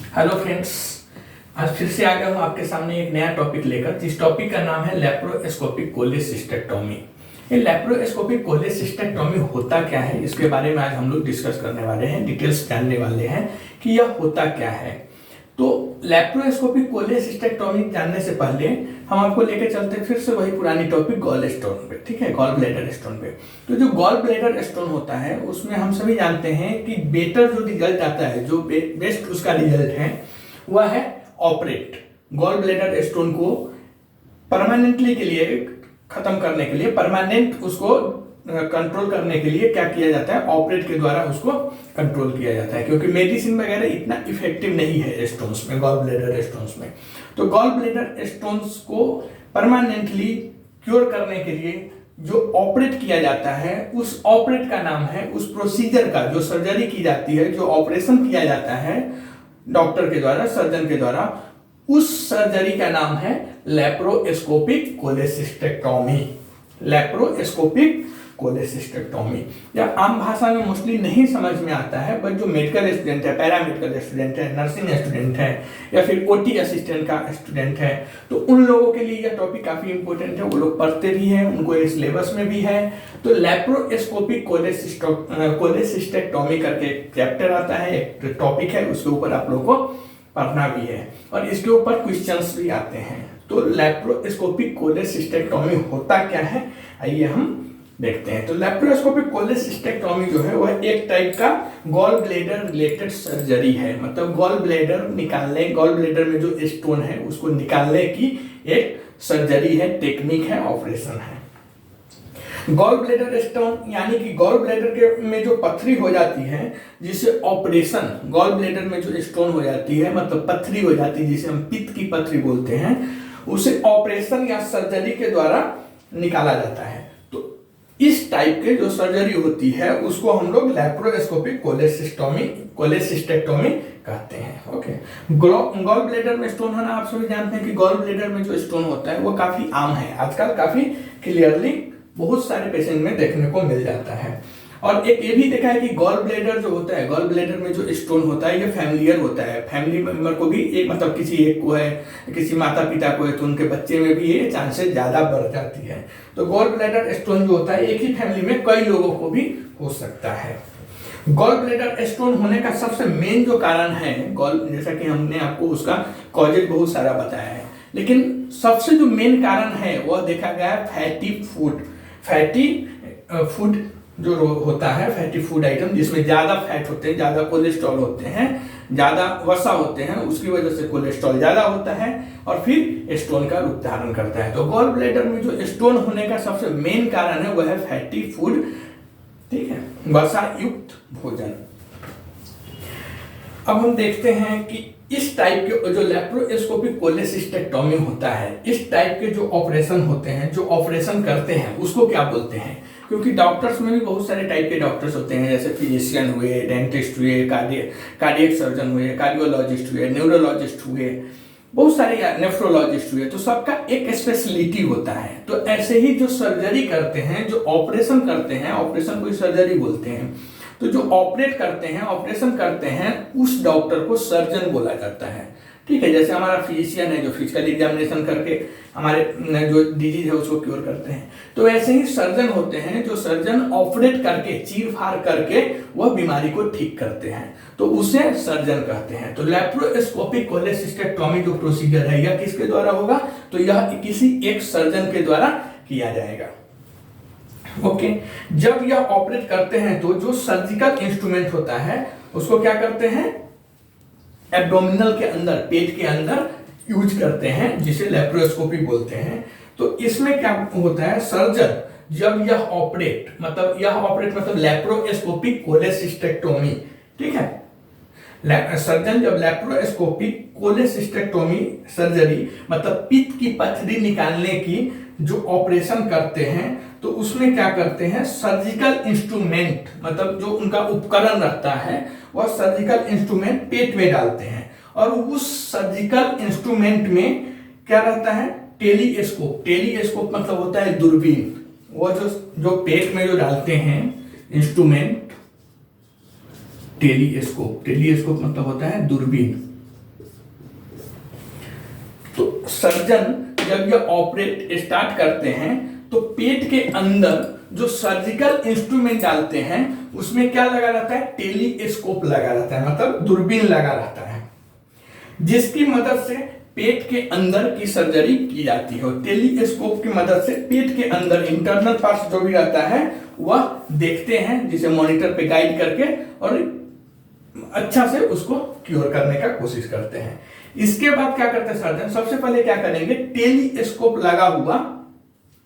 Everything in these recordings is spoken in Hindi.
हेलो फ्रेंड्स, आज फिर से आ गया हूँ आपके सामने एक नया टॉपिक लेकर, जिस टॉपिक का नाम है लैप्रोस्कोपिक कोलेसिस्टेक्टोमी। ये लैप्रोस्कोपिक कोलेसिस्टेक्टोमी होता क्या है, इसके बारे में आज हम लोग डिस्कस करने वाले हैं, डिटेल्स जानने वाले हैं कि यह होता क्या है। तो लैप्रोस्कोपिक कोलेसिस्टेक्टोमी जानने से पहले हम आपको लेकर चलते हैं फिर से वही पुरानी टॉपिक गॉल स्टोन पे, ठीक है, गॉल ब्लैडर स्टोन पे। तो जो गॉल ब्लैडर स्टोन होता है उसमें हम सभी जानते हैं कि बेटर जो रिजल्ट आता है, जो बेस्ट उसका रिजल्ट है वह है ऑपरेट। गॉल ब्लैडर स्टोन को परमानेंटली के लिए खत्म करने के लिए, परमानेंट उसको कंट्रोल करने के लिए क्या किया जाता है, ऑपरेट के द्वारा उसको कंट्रोल किया जाता है, क्योंकि मेडिसिन वगैरह इतना इफेक्टिव नहीं है स्टोन्स में, गॉल ब्लैडर स्टोन्स में। तो गॉल ब्लैडर स्टोन्स को परमानेंटली क्योर करने के लिए जो ऑपरेट किया जाता है, उस ऑपरेट का नाम है, उस प्रोसीजर का, जो सर्जरी की जाती है, जो ऑपरेशन किया जाता है डॉक्टर के द्वारा, सर्जन के द्वारा, उस सर्जरी का नाम है लैप्रोस्कोपिक कोलेसिस्टेक्टोमी। लैप्रोस्कोपिक कोलेसिस्टेक्टोमी, या आम भाषा में मोस्टली नहीं समझ में आता है, बट जो मेडिकल स्टूडेंट है, पैरामेडिकल स्टूडेंट है, नर्सिंग स्टूडेंट है, या फिर ओटी असिस्टेंट का स्टूडेंट है, तो उन लोगों के लिए यह टॉपिक काफी इंपॉर्टेंट है। वो लोग पढ़ते भी हैं, उनको ये सिलेबस में भी है। तो लैप्रोस्कोपिक कोलेसिस्टेक्टोमी करके एक चैप्टर आता है, एक टॉपिक है, उसके ऊपर आप लोगों को पढ़ना भी है और इसके ऊपर क्वेश्चंस भी आते हैं। तो लैप्रोस्कोपिक कोलेसिस्टेक्टोमी होता क्या है, आइए हम देखते हैं। तो लैप्रोस्कोपिक कोलेसिस्टेक्टोमी जो है वह एक टाइप का गॉल ब्लैडर रिलेटेड सर्जरी है। मतलब गॉल ब्लैडर निकालने, गॉल ब्लैडर में जो स्टोन है उसको निकालने की एक सर्जरी है, टेक्निक है, ऑपरेशन है। गॉल ब्लैडर स्टोन यानी कि गॉल ब्लैडर के में जो पथरी हो जाती है, जिसे ऑपरेशन, गॉल ब्लैडर में जो स्टोन हो जाती है, मतलब पथरी हो जाती है, जिसे हम पित्त की पथरी बोलते हैं, उसे ऑपरेशन या सर्जरी के द्वारा निकाला जाता है। तो इस टाइप के जो सर्जरी होती है उसको हम लोग लैप्रोस्कोपिक कोलेसिस्टेक्टोमी कहते हैं। ओके, गॉल ब्लैडर में स्टोन होना आप सभी जानते हैं कि गॉल ब्लैडर में जो स्टोन होता है वो काफी आम है, आजकल काफी क्लियरली बहुत सारे पेशेंट में देखने को मिल जाता है। और एक ये भी देखा है कि गॉल ब्लैडर जो होता है, गॉल ब्लैडर में जो स्टोन होता है, ये फैमिलियर होता है, फैमिली मेंबर को भी एक, मतलब किसी एक को है, किसी माता पिता को है, तो उनके बच्चे में भी ये चांसेस ज्यादा बढ़ जाती है। तो गॉल ब्लैडर स्टोन जो होता है एक ही फैमिली में कई लोगों को भी हो सकता है। गॉल ब्लैडर स्टोन होने का सबसे मेन जो कारण है, जैसा कि हमने आपको उसका कॉजेज बहुत सारा बताया है, लेकिन सबसे जो मेन कारण है वह देखा गया है फैटी फूड। फैटी फूड जो होता है, फैटी फूड आइटम जिसमें ज्यादा फैट होते हैं, ज्यादा कोलेस्ट्रॉल होते हैं, ज्यादा वसा होते हैं, उसकी वजह से कोलेस्ट्रॉल ज्यादा होता है और फिर स्टोन का रूप धारण करता है। तो गॉल ब्लैडर में जो स्टोन होने का सबसे मेन कारण है वह है फैटी फूड, ठीक है, वसा युक्त भोजन। अब हम देखते हैं कि इस टाइप के जो लैप्रोस्कोपिक कोलेसिस्टेक्टोमी होता है, इस टाइप के जो ऑपरेशन होते हैं, जो ऑपरेशन करते हैं, उसको क्या बोलते हैं? क्योंकि डॉक्टर्स में भी बहुत सारे टाइप के डॉक्टर्स होते हैं, जैसे फिजिशियन हुए, डेंटिस्ट हुए, कार्डियक सर्जन हुए, कार्डियोलॉजिस्ट हुए, न्यूरोलॉजिस्ट हुए, बहुत सारे नेफ्रोलॉजिस्ट हुए। तो सबका एक स्पेशलिटी होता है। तो ऐसे ही जो सर्जरी करते हैं, जो ऑपरेशन करते हैं, ऑपरेशन को सर्जरी बोलते हैं, तो जो ऑपरेट करते हैं, ऑपरेशन करते हैं, उस डॉक्टर को सर्जन बोला जाता है, ठीक है। जैसे हमारा फिजिशियन है जो फिजिकल एग्जामिनेशन करके हमारे जो डिजीज है उसको क्योर करते हैं, तो ऐसे ही सर्जन होते हैं जो सर्जन ऑपरेट करके, चीर फाड़ करके वह बीमारी को ठीक करते हैं, तो उसे सर्जन कहते हैं। तो लैप्रोस्कोपिक कोलेसिस्टेक्टोमी जो प्रोसीजर है यह किसके द्वारा होगा? तो यह किसी एक सर्जन के द्वारा किया जाएगा। ओके, जब यह ऑपरेट करते हैं तो जो सर्जिकल इंस्ट्रूमेंट होता है उसको क्या करते हैं? एब्डोमिनल के अंदर, पेट के अंदर यूज करते हैं, जिसे लैप्रोस्कोपी बोलते हैं। तो इसमें क्या होता है, सर्जन जब यह ऑपरेट मतलब लैप्रोस्कोपिक कोलेसिस्टेक्टोमी, ठीक है, सर्जन जब लैप्रोस्कोपिक कोलेसिस्टेक्टोमी सर्जरी मतलब पित्त की पथरी निकालने की जो ऑपरेशन करते हैं, तो उसमें क्या करते हैं, सर्जिकल इंस्ट्रूमेंट, मतलब जो उनका उपकरण रहता है वह सर्जिकल इंस्ट्रूमेंट पेट में डालते हैं, और उस सर्जिकल इंस्ट्रूमेंट में क्या रहता है, टेलीस्कोप। टेलीस्कोप मतलब होता है दूरबीन। वो जो पेट में जो डालते हैं इंस्ट्रूमेंट, टेलीस्कोप मतलब होता है दूरबीन। सर्जन जब ये ऑपरेट स्टार्ट करते हैं तो पेट के अंदर जो सर्जिकल इंस्ट्रूमेंट डालते हैं उसमें क्या लगा रहता है, टेलीस्कोप लगा रहता है, मतलब दूरबीन लगा रहता है, जिसकी मदद से पेट के अंदर की सर्जरी की जाती है। टेलीस्कोप की मदद से पेट के अंदर इंटरनल पार्ट्स जो भी रहता है वह देखते हैं, जिसे मॉनिटर पे गाइड करके और अच्छा से उसको क्योर करने का कोशिश करते हैं। इसके बाद क्या करते हैं सर्जन, सबसे पहले क्या करेंगे, टेलीस्कोप लगा हुआ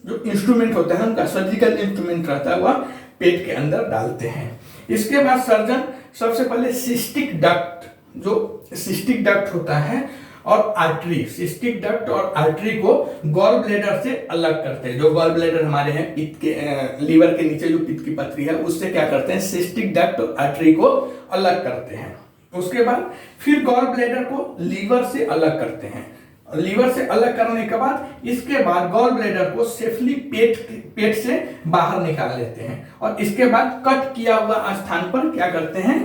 जो इंस्ट्रूमेंट होता है, उनका सर्जिकल इंस्ट्रूमेंट रहता है, वह पेट के अंदर डालते हैं। इसके बाद सर्जन सबसे पहले सिस्टिक डक्ट, जो सिस्टिक डक्ट होता है और आर्टरी, सिस्टिक डक्ट और आर्टरी को गॉल ब्लैडर से अलग करते हैं। जो गॉल ब्लैडर हमारे हैं पित्त के लीवर के नीचे जो पित्त की पथरी है, उससे क्या करते हैं, सिस्टिक डक्ट और आर्टरी को अलग करते हैं। उसके बाद फिर गॉल ब्लैडर को लीवर से अलग करते हैं। लीवर से अलग करने के बाद इसके बाद गॉल ब्लैडर को सेफली पेट से बाहर निकाल लेते हैं और इसके बाद कट किया हुआ स्थान पर क्या करते हैं,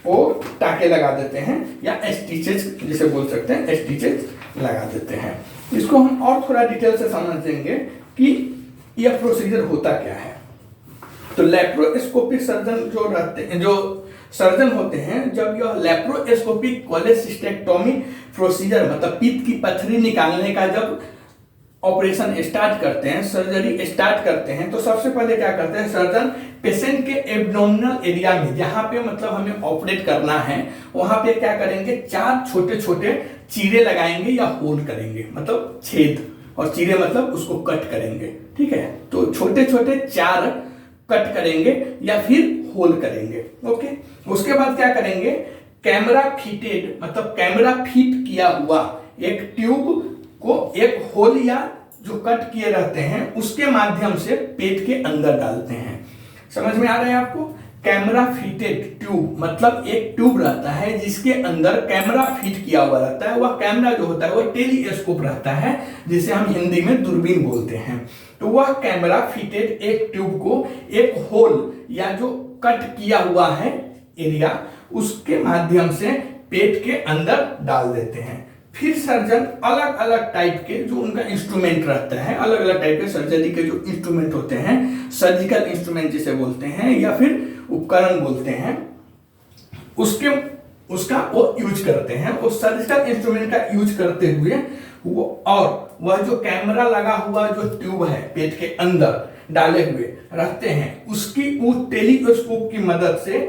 वो टाके लगा देते हैं या स्टिचेस जिसे बोल सकते हैं, स्टिचेस लगा देते हैं। इसको हम और थोड़ा डिटेल से समझेंगे कि यह प्रोसीजर होता क्या है। तो लैप्रोस्कोपिक सर्जन जो रहते हैं, जो सर्जन होते हैं, जब यह लैप्रोस्कोपिक कोलेसिस्टेक्टोमी प्रोसीजर मतलब पित्त की पथरी निकालने का जब ऑपरेशन स्टार्ट करते हैं, सर्जरी स्टार्ट करते हैं, तो सबसे पहले क्या करते हैं सर्जन, पेशेंट के एब्डोमिनल एरिया में जहां पे मतलब हमें ऑपरेट करना है वहां पे क्या करेंगे, 4 छोटे छोटे चीरे लगाएंगे या होल करेंगे, मतलब छेद, और चीरे मतलब उसको कट करेंगे, ठीक है। तो छोटे छोटे 4 कट करेंगे या फिर होल करेंगे, ओके। उसके बाद क्या करेंगे, कैमरा फिटेड मतलब कैमरा फिट किया हुआ एक ट्यूब को एक होल या जो कट किए रहते हैं उसके माध्यम से पेट के अंदर डालते हैं। समझ में आ रहा है आपको? कैमरा फिटेड ट्यूब मतलब एक ट्यूब रहता है जिसके अंदर कैमरा फिट किया हुआ रहता है। वह कैमरा जो होता है वह टेलीस्कोप रहता है, जिसे हम हिंदी में दूरबीन बोलते हैं। तो वह कैमरा फिटेड एक ट्यूब को एक होल या जो कट किया हुआ है एरिया उसके माध्यम से पेट के अंदर डाल देते हैं। फिर सर्जन अलग अलग टाइप के जो उनका इंस्ट्रूमेंट रहता है, अलग अलग टाइप के सर्जरी के जो इंस्ट्रूमेंट होते हैं, सर्जिकल इंस्ट्रूमेंट जिसे बोलते हैं या फिर उपकरण बोलते हैं, उसका वो यूज करते हैं। वो सर्जिकल इंस्ट्रूमेंट का यूज करते हुए वो और वह जो कैमरा लगा हुआ जो ट्यूब है पेट के अंदर डाले हुए रहते हैं, उसकी उस टेलीस्कोप की मदद से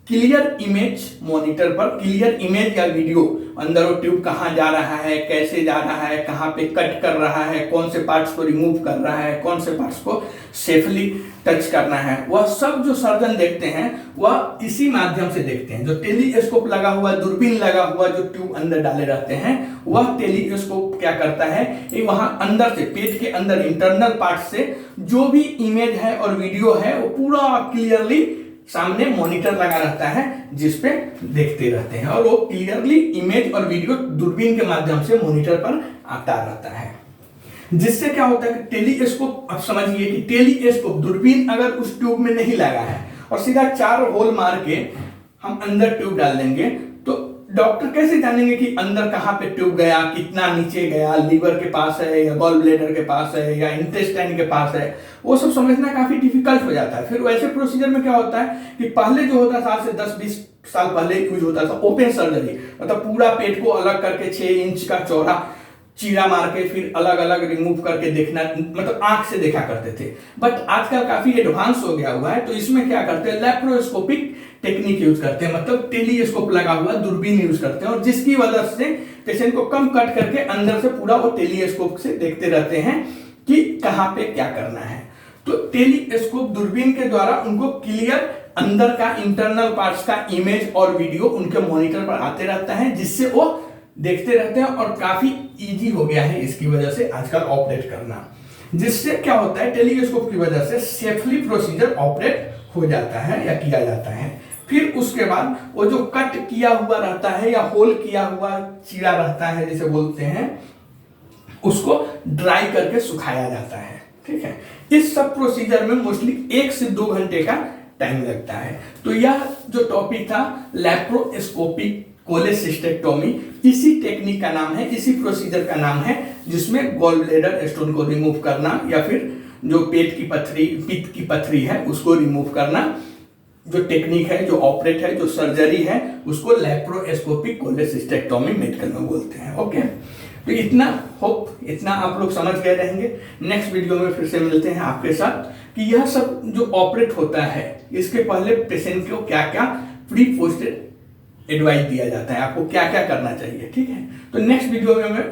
क्लियर इमेज मॉनिटर पर क्लियर इमेज या वीडियो, अंदर वो ट्यूब कहाँ जा रहा है, कैसे जा रहा है, कहाँ पे कट कर रहा है, कौन से पार्ट्स को रिमूव कर रहा है, कौन से पार्ट्स को सेफली टच करना है, वह सब जो सर्जन देखते हैं वह इसी माध्यम से देखते हैं। जो टेलीस्कोप लगा हुआ, दूरबीन लगा हुआ जो ट्यूब अंदर डाले रहते हैं, वह टेलीस्कोप क्या करता है, ये वहां अंदर से पेट के अंदर इंटरनल पार्ट से जो भी इमेज है और वीडियो है वो पूरा क्लियरली सामने मॉनिटर लगा रहता है जिसपे देखते रहते हैं, और वो क्लियरली इमेज और वीडियो दूरबीन के माध्यम से मॉनिटर पर आता रहता है। जिससे क्या होता है कि टेलीस्कोप, अब समझिए कि टेलीस्कोप दूरबीन अगर उस ट्यूब में नहीं लगा है और सीधा 4 होल मार के हम अंदर ट्यूब डाल देंगे, तो डॉक्टर कैसे जानेंगे कि अंदर कहाँ पे ट्यूब गया, कितना नीचे गया, लीवर के पास है या गॉल ब्लैडर के पास है या इंटेस्टाइन के पास है, वो सब समझना काफी डिफिकल्ट हो जाता है। फिर वैसे प्रोसीजर में क्या होता है कि पहले जो होता था, आज से 10-20 साल पहले यूज होता था ओपन सर्जरी, मतलब पूरा पेट को अलग करके 6 इंच का चौड़ा चीरा मार के फिर अलग अलग रिमूव करके देखना, मतलब आंख से देखा करते थे। बट आजकल काफी एडवांस हो गया हुआ है, तो इसमें क्या करते हैं, लैप्रोस्कोपिक टेक्निक यूज करते हैं, मतलब टेलीस्कोप लगा हुआ दूरबीन यूज करते हैं, और जिसकी वजह से पेशेंट को कम कट करके अंदर से पूरा वो टेलीस्कोप से देखते रहते हैं कि कहाँ पे क्या करना है। तो टेलीस्कोप दूरबीन के द्वारा उनको क्लियर अंदर का इंटरनल पार्ट्स का इमेज और वीडियो उनके मॉनिटर पर आते रहता है, जिससे वो देखते रहते हैं, और काफी इजी हो गया है इसकी वजह से आजकल ऑपरेट करना। जिससे क्या होता है, टेलीस्कोप की वजह से सेफली प्रोसीजर ऑपरेट हो जाता है या किया जाता है। फिर उसके बाद वो जो कट किया हुआ रहता है या होल किया हुआ चीरा रहता है जिसे बोलते हैं, उसको ड्राई करके सुखाया जाता है, ठीक है। इस सब प्रोसीजर में मोस्टली 1 से 2 घंटे का टाइम लगता है। तो यह जो टॉपिक था लैप्रोस्कोपिक कोलेसिस्टेक्टोमी इसी टेक्निक का नाम है, इसी प्रोसीजर का नाम है जिसमें गॉल ब्लैडर स्टोन को रिमूव करना या फिर जो पेट की पथरी, पित्त की पथरी है उसको रिमूव करना, जो टेक्निक है, जो ऑपरेट है, जो सर्जरी है, उसको लैप्रोस्कोपिक कोलेसिस्टेक्टोमी मेडिकल में बोलते हैं। ओके, तो इतना आप लोग समझ गए रहेंगे। नेक्स्ट वीडियो में फिर से मिलते हैं आपके साथ कि यह सब जो ऑपरेट होता है इसके पहले पेशेंट को क्या क्या प्री पोस्ट एडवाइस दिया जाता है, आपको क्या क्या करना चाहिए। ठीक है, तो नेक्स्ट वीडियो में मैं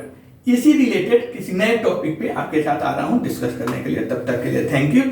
इसी रिलेटेड किसी नए टॉपिक पे आपके साथ आ रहा हूं डिस्कस करने के लिए। तब तक के लिए थैंक यू।